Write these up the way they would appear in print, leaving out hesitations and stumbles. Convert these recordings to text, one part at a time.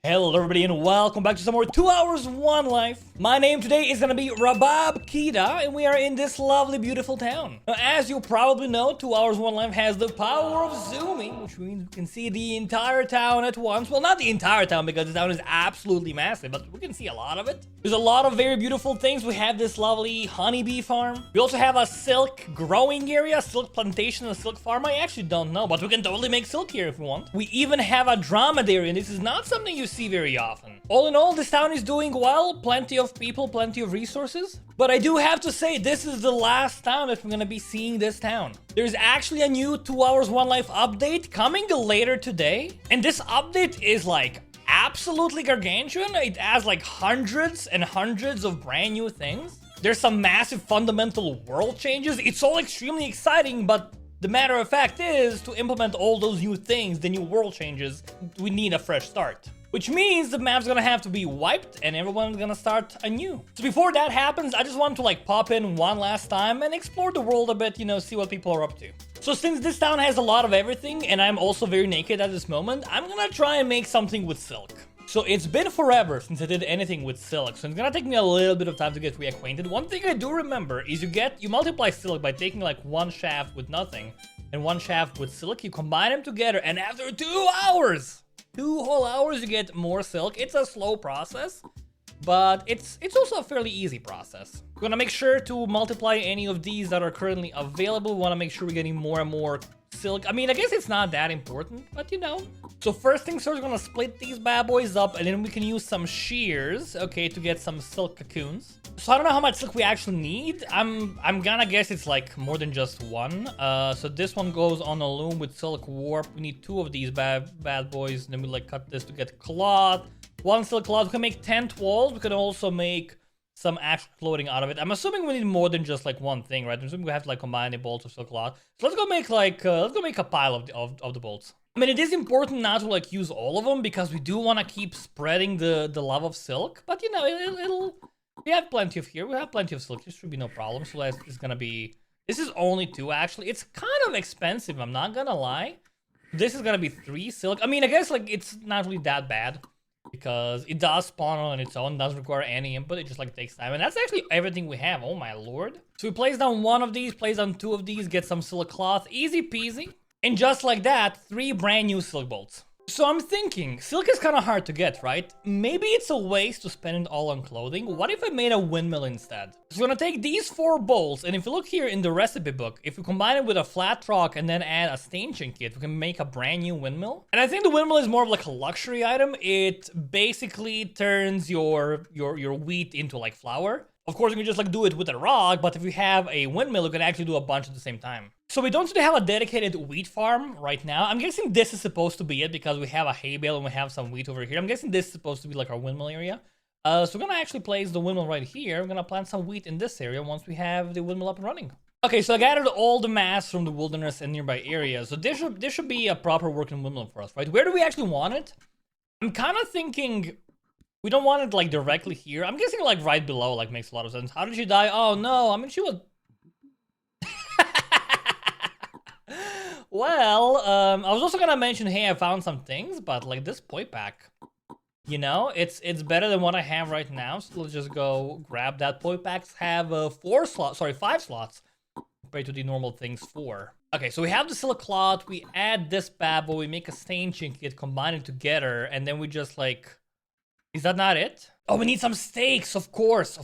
Hello everybody and welcome back to some more 2 Hours 1 Life. My name today is gonna be Rabab Kida and we are in this lovely beautiful town. Now, as you probably know, 2 Hours 1 Life has the power of zooming, which means we can see the entire town at once. Well, not the entire town because the town is absolutely massive, but we can see a lot of it. There's a lot of very beautiful things. We have this lovely honeybee farm. We also have a silk growing area, silk plantation and a silk farm. I actually don't know, but we can totally make silk here if we want. We even have a dromedary and this is not something you see very often. All in all, this town is doing well. Plenty of people, plenty of resources. But I do have to say, this is the last town that we're gonna be seeing this town. There's actually a new 2 Hours 1 Life update coming later today. And this update is like absolutely gargantuan. It has like hundreds and hundreds of brand new things. There's some massive fundamental world changes. It's all extremely exciting, but the matter of fact is, to implement all those new things, the new world changes, we need a fresh start. Which means the map's gonna have to be wiped and everyone's gonna start anew. So before that happens, I just want to like pop in one last time and explore the world a bit, you know, see what people are up to. So since this town has a lot of everything and I'm also very naked at this moment, I'm gonna try and make something with silk. So it's been forever since I did anything with silk, so it's gonna take me a little bit of time to get reacquainted. One thing I do remember is you multiply silk by taking like one shaft with nothing and one shaft with silk, you combine them together and after 2 hours, 2 whole hours, you get more silk. It's a slow process, but it's also a fairly easy process. We're gonna make sure to multiply any of these that are currently available. We wanna make sure we're getting more and more silk. I mean, I guess it's not that important, but you know. So first things first, we're gonna split these bad boys up and then we can use some shears, okay, to get some silk cocoons. So I don't know how much silk we actually need. I'm gonna guess it's like more than just one. So this one goes on a loom with silk warp. We need 2 of these bad boys. And then we like cut this to get cloth. 1 silk cloth. We can make 10 walls. We can also make some actual clothing out of it. I'm assuming we need more than just like one thing, right? I'm assuming we have to like combine the bolts of silk cloth. So let's go make like a pile of the bolts. I mean, it is important not to like use all of them because we do want to keep spreading the love of silk. But you know, it'll. We have plenty of here. We have plenty of silk. There should be no problem. So it's gonna be. This is only 2 actually. It's kind of expensive. I'm not gonna lie. This is gonna be 3 silk. I mean, I guess like it's not really that bad because it does spawn on its own. Doesn't require any input. It just like takes time. And that's actually everything we have. Oh my lord. So we place down 1 of these. Place down 2 of these. Get some silk cloth. Easy peasy. And just like that, 3 brand new silk bolts. So I'm thinking, silk is kind of hard to get, right? Maybe it's a waste to spend it all on clothing. What if I made a windmill instead? So we're gonna take these 4 bolts, and if you look here in the recipe book, if we combine it with a flat rock and then add a stanchion kit, we can make a brand new windmill. And I think the windmill is more of like a luxury item. It basically turns your wheat into like flour. Of course, you can just like do it with a rock, but if you have a windmill, you can actually do a bunch at the same time. So we don't really have a dedicated wheat farm right now. I'm guessing this is supposed to be it because we have a hay bale and we have some wheat over here. I'm guessing this is supposed to be like our windmill area. So we're gonna actually place the windmill right here. We're gonna plant some wheat in this area once we have the windmill up and running. Okay, so I gathered all the mass from the wilderness and nearby areas. So this should be a proper working windmill for us, right? Where do we actually want it? I'm kind of thinking we don't want it like directly here. I'm guessing like right below like makes a lot of sense. How did she die? Oh no, I mean she was... Well, I was also gonna mention, hey, I found some things, but like this poi pack, you know, it's better than what I have right now. So let's just go grab that. Poi packs have 5 slots compared to the normal things 4. Okay, so we have the silk cloth. We add this bad boy. We make a stanchion kit, combine it together, and then we just like. Is that not it? Oh, we need some stakes, of course.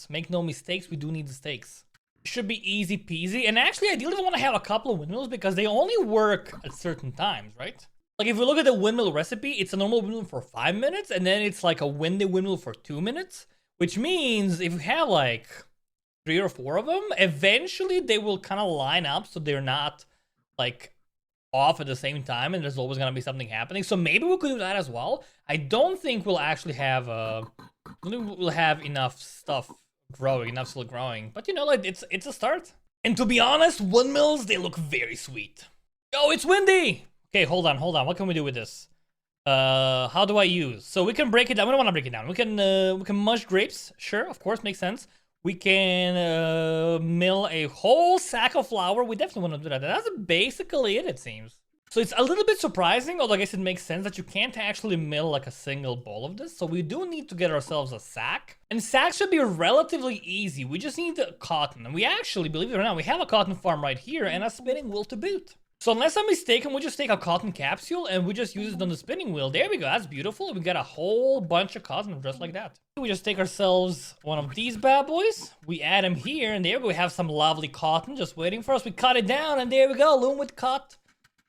Make no mistakes, we do need the stakes. Should be easy peasy. And actually, ideally, we want to have a couple of windmills because they only work at certain times, right? Like, if we look at the windmill recipe, it's a normal windmill for 5 minutes, and then it's like a windy windmill for 2 minutes. Which means if we have like 3 or 4 of them, eventually they will kind of line up so they're not like off at the same time and there's always gonna be something happening. So maybe we could do that as well. I don't think we'll actually have we'll have enough stuff growing, enough silk growing, but you know, like it's a start. And to be honest, windmills, they look very sweet. Oh, it's windy. Okay, hold on, what can we do with this? How do I use? So we can break it down. We don't want to break it down. We can mush grapes. Sure, of course, makes sense. We can mill a whole sack of flour. We definitely want to do that. That's basically it seems. So it's a little bit surprising, although I guess it makes sense that you can't actually mill like a single ball of this. So we do need to get ourselves a sack. And sacks should be relatively easy. We just need the cotton. And we actually, believe it or not, we have a cotton farm right here and a spinning wheel to boot. So unless I'm mistaken, we just take a cotton capsule and we just use it on the spinning wheel. There we go, that's beautiful. We got a whole bunch of cotton just like that. We just take ourselves one of these bad boys. We add them here and there we go. We have some lovely cotton just waiting for us. We cut it down and there we go, loom with cut.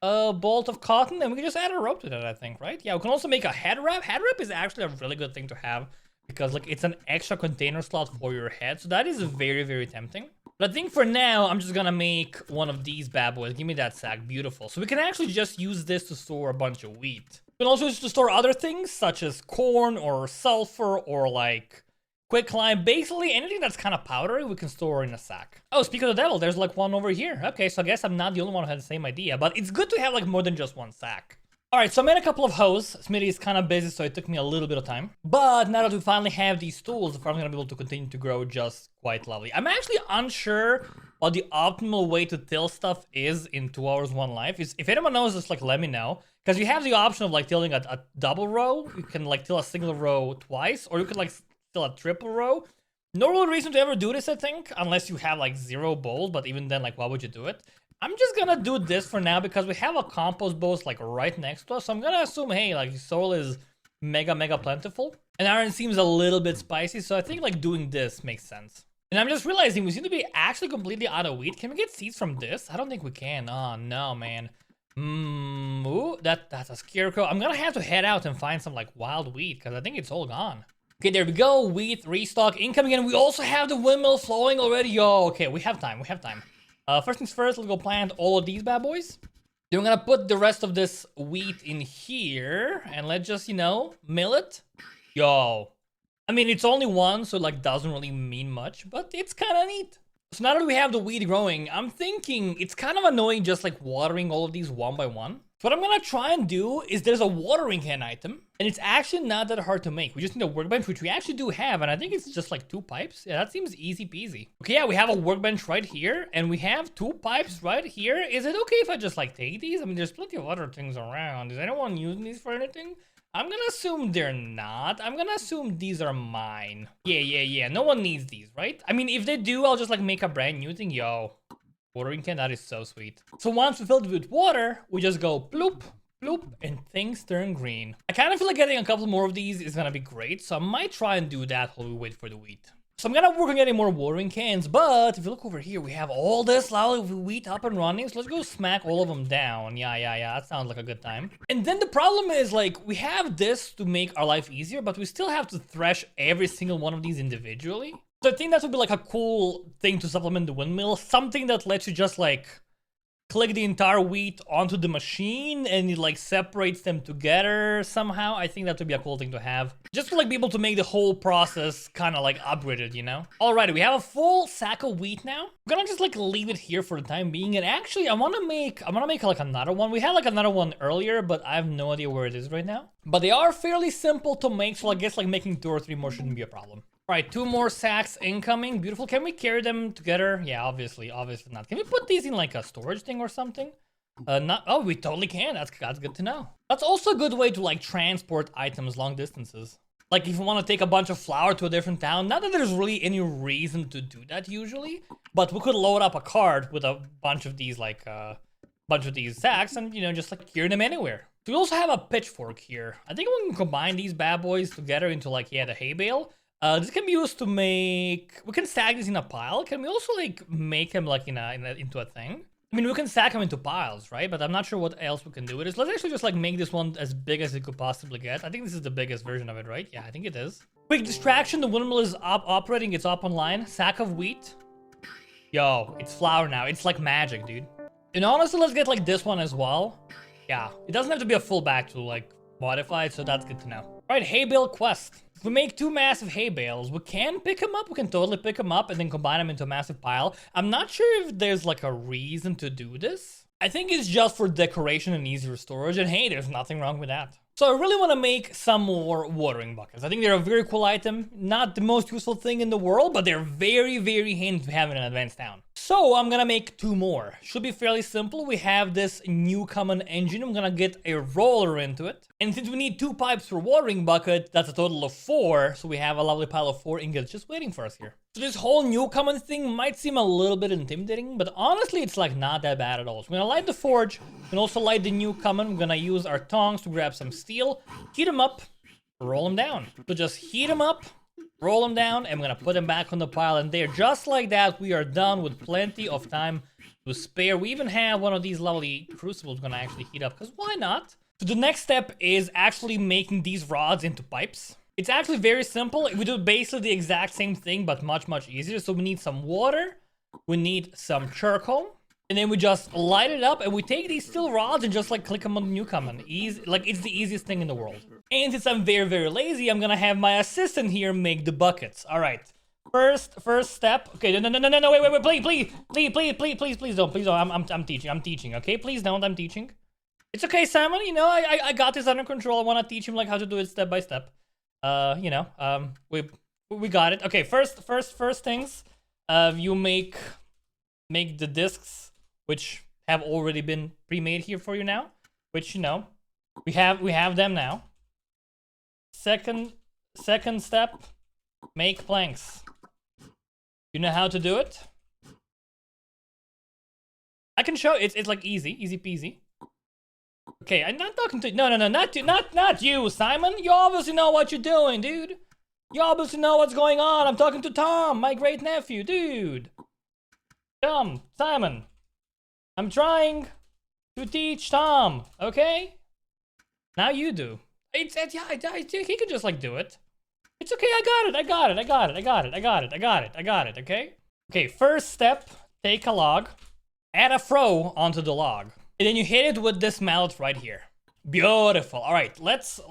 A bolt of cotton, and we can just add a rope to that, I think, right? Yeah, we can also make a head wrap. Head wrap is actually a really good thing to have because, like, it's an extra container slot for your head. So that is very, very tempting. But I think for now, I'm just gonna make one of these bad boys. Give me that sack. Beautiful. So we can actually just use this to store a bunch of wheat. We can also use it to store other things, such as corn or sulfur or, like, quicklime. Basically, anything that's kind of powdery, we can store in a sack. Oh, speaking of the devil, there's like one over here. Okay, so I guess I'm not the only one who had the same idea, but it's good to have like more than just one sack. All right, so I made a couple of hoes. Smitty is kind of busy, so it took me a little bit of time. But now that we finally have these tools, the farm's gonna be able to continue to grow just quite lovely. I'm actually unsure what the optimal way to till stuff is in 2 hours, 1 life. If anyone knows, just like let me know. Because you have the option of like tilling a double row. You can like till a single row twice, or you could like still a triple row. No real reason to ever do this, I think, unless you have like 0 bowls, but even then, like, why would you do it? I'm just gonna do this for now because we have a compost bowl like right next to us, so I'm gonna assume, hey, like soil is mega plentiful, and iron seems a little bit spicy, so I think like doing this makes sense. And I'm just realizing we seem to be actually completely out of wheat. Can we get seeds from this? I don't think we can. Oh no, man. Ooh, that's a scarecrow. I'm gonna have to head out and find some like wild wheat because I think it's all gone. Okay, there we go. Wheat restock incoming, and we also have the windmill flowing already. Yo, okay, we have time. First things first, let's go plant all of these bad boys. Then we're gonna put the rest of this wheat in here, and let's just, you know, mill it. Yo, I mean, it's only one, so like doesn't really mean much, but it's kind of neat. So now that we have the wheat growing, I'm thinking it's kind of annoying just like watering all of these one by one. So what I'm gonna try and do is there's a watering can item, and it's actually not that hard to make. We just need a workbench, which we actually do have, and I think it's just like 2 pipes. Yeah, that seems easy peasy. Okay, yeah, we have a workbench right here, and we have 2 pipes right here. Is it okay if I just like take these? I mean, there's plenty of other things around. Is anyone using these for anything? I'm gonna assume they're not. I'm gonna assume these are mine. Yeah. No one needs these, right? I mean, if they do, I'll just like make a brand new thing. Yo. Watering can, that is so sweet. So once we filled it with water, we just go bloop, bloop, and things turn green. I kind of feel like getting a couple more of these is gonna be great, so I might try and do that while we wait for the wheat. So I'm gonna work on getting more watering cans, but if you look over here, we have all this lovely wheat up and running, so let's go smack all of them down. Yeah, that sounds like a good time. And then the problem is, like, we have this to make our life easier, but we still have to thresh every single one of these individually. So I think that would be like a cool thing to supplement the windmill. Something that lets you just like click the entire wheat onto the machine and it like separates them together somehow. I think that would be a cool thing to have. Just to like be able to make the whole process kind of like upgraded, you know? Alrighty, we have a full sack of wheat now. I'm gonna just like leave it here for the time being. And actually, I'm gonna make like another one. We had like another one earlier, but I have no idea where it is right now. But they are fairly simple to make, so I guess like making 2 or 3 more shouldn't be a problem. Right, 2 more sacks incoming. Beautiful. Can we carry them together? Yeah, obviously not. Can we put these in like a storage thing or something? Not. Oh, we totally can. That's good to know. That's also a good way to like transport items long distances. Like if you want to take a bunch of flour to a different town, not that there's really any reason to do that usually, but we could load up a cart with a bunch of these like sacks and, you know, just like carry them anywhere. So we also have a pitchfork here. I think we can combine these bad boys together into like, yeah, the hay bale. This can be used to make. We can stack these in a pile. Can we also like make them like into a thing? I mean, we can stack them into piles, right? But I'm not sure what else we can do with this. Let's actually just like make this one as big as it could possibly get. I think this is the biggest version of it, right? Yeah, I think it is. Quick distraction. The windmill is operating. It's up online. Sack of wheat. Yo, it's flour now. It's like magic, dude. And honestly, let's get like this one as well. Yeah, it doesn't have to be a full back to like modify it, so that's good to know. All right, hay bale quest. If we make 2 massive hay bales, we can pick them up. We can totally pick them up and then combine them into a massive pile. I'm not sure if there's like a reason to do this. I think it's just for decoration and easier storage. And hey, there's nothing wrong with that. So I really want to make some more watering buckets. I think they're a very cool item. Not the most useful thing in the world, but they're very, very handy to have in an advanced town. So I'm gonna make 2 more. Should be fairly simple. We have this new common engine. I'm gonna get a roller into it. And since we need 2 pipes per watering bucket, that's a total of 4. So we have a lovely pile of 4 ingots just waiting for us here. So this whole new common thing might seem a little bit intimidating, but honestly, it's like not that bad at all. So I'm gonna light the forge and also light the new common. I'm gonna use our tongs to grab some steel, heat them up, roll them down. So just heat them up, roll them down, and I'm gonna put them back on the pile, and there, just like that, we are done with plenty of time to spare. We even have one of these lovely crucibles gonna actually heat up, because why not? So the next step is actually making these rods into pipes. It's actually very simple. We do basically the exact same thing, but much, much easier. So we need some water, we need some charcoal, and then we just light it up, and we take these steel rods and just like click them on the new common. Easy, like it's the easiest thing in the world. And since I'm very, very lazy, I'm gonna have my assistant here make the buckets. All right. First step. Okay, no, wait, please don't. I'm teaching. Okay, please don't. I'm teaching. It's okay, Simon. You know, I got this under control. I want to teach him like how to do it step by step. You know, we got it. Okay, first things. You make the discs, which have already been pre-made here for you now. Which, you know, we have them now. Second step, make planks. You know how to do it? I can show. It's like easy peasy. Okay, I'm not talking to no, not you, Simon. You obviously know what you're doing, dude. You obviously know what's going on. I'm talking to Tom, my great nephew, dude. Tom, Simon. I'm trying to teach Tom, okay? Now you do. Yeah, he could just like do it. It's okay, I got it, okay? Okay, first step, take a log, add a throw onto the log. And then you hit it with this mallet right here. Beautiful. All right, let's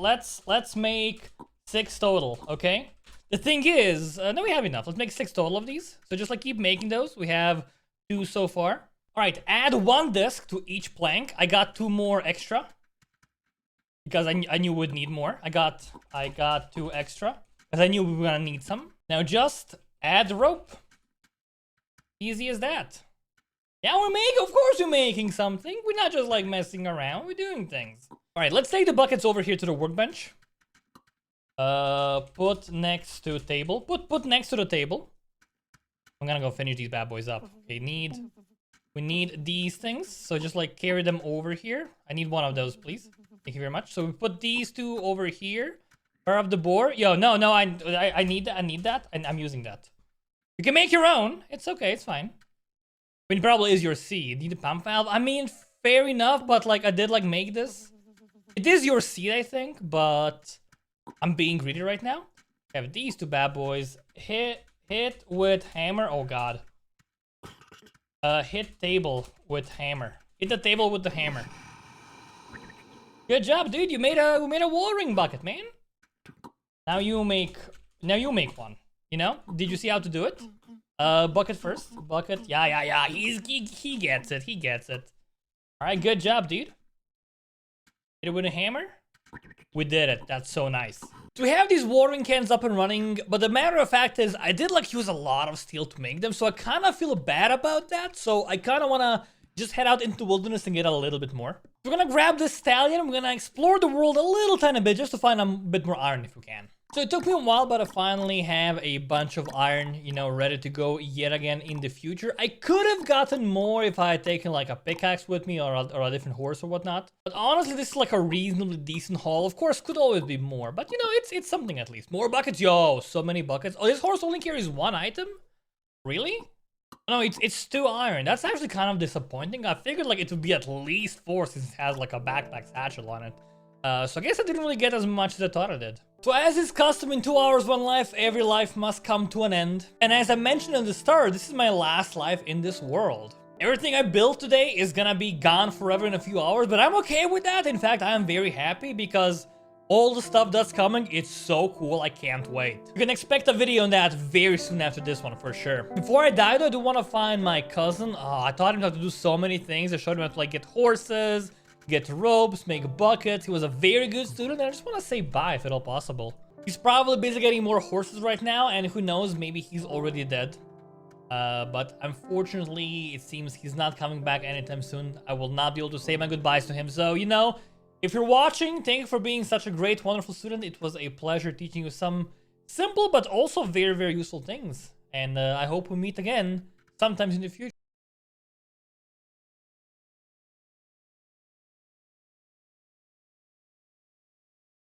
make 6 total, okay? The thing is, no, we have enough. Let's make 6 total of these. So just like keep making those. We have 2 so far. All right, add 1 disc to each plank. I got 2 more extra because I knew we'd need more. I got 2 extra because I knew we were gonna need some. Now just add the rope. Easy as that. Yeah, of course we're making something. We're not just like messing around. We're doing things. All right, let's take the buckets over here to the workbench. Put next to table. Put next to the table. I'm gonna go finish these bad boys up. Okay, we need these things. So just like carry them over here. I need 1 of those, please. Thank you very much. So we put these 2 over here. Far up the board. Yo, no, I need that, and I'm using that. You can make your own. It's okay, it's fine. I mean, it probably is your seed. Need a pump valve. I mean, fair enough, but like I did like make this. It is your seed, I think, but I'm being greedy right now. Have these 2 bad boys. Hit with hammer. Oh god. Hit table with hammer. Hit the table with the hammer. Good job, dude. We made a watering bucket, man. Now you make one. You know? Did you see how to do it? Bucket first. Bucket. Yeah. He gets it. He gets it. All right, good job, dude. Hit it with a hammer. We did it. That's so nice. So we have these watering cans up and running, but the matter of fact is I did like use a lot of steel to make them, so I kind of feel bad about that. So I kind of want to just head out into the wilderness and get a little bit more. We're gonna grab this stallion. We're gonna explore the world a little tiny bit just to find a bit more iron if we can. So it took me a while, but I finally have a bunch of iron, you know, ready to go yet again in the future. I could have gotten more if I had taken like a pickaxe with me or a different horse or whatnot. But honestly, this is like a reasonably decent haul. Of course, could always be more, but you know, it's something at least. More buckets, yo, so many buckets. Oh, this horse only carries 1 item? Really? No, it's 2 iron. That's actually kind of disappointing. I figured like it would be at least 4 since it has like a backpack satchel on it. So I guess I didn't really get as much as I thought I did. So as is custom in 2 hours, 1 life, every life must come to an end. And as I mentioned at the start, this is my last life in this world. Everything I built today is gonna be gone forever in a few hours, but I'm okay with that. In fact, I am very happy because all the stuff that's coming, it's so cool, I can't wait. You can expect a video on that very soon after this one, for sure. Before I die though, I do want to find my cousin. Oh, I taught him how to do so many things. I showed him how to like get horses, get ropes, make buckets. He was a very good student, and I just want to say bye if at all possible. He's probably busy getting more horses right now, and who knows, maybe he's already dead. But unfortunately, it seems he's not coming back anytime soon. I will not be able to say my goodbyes to him. So, you know, if you're watching, thank you for being such a great, wonderful student. It was a pleasure teaching you some simple but also very, very useful things. And I hope we meet again sometimes in the future.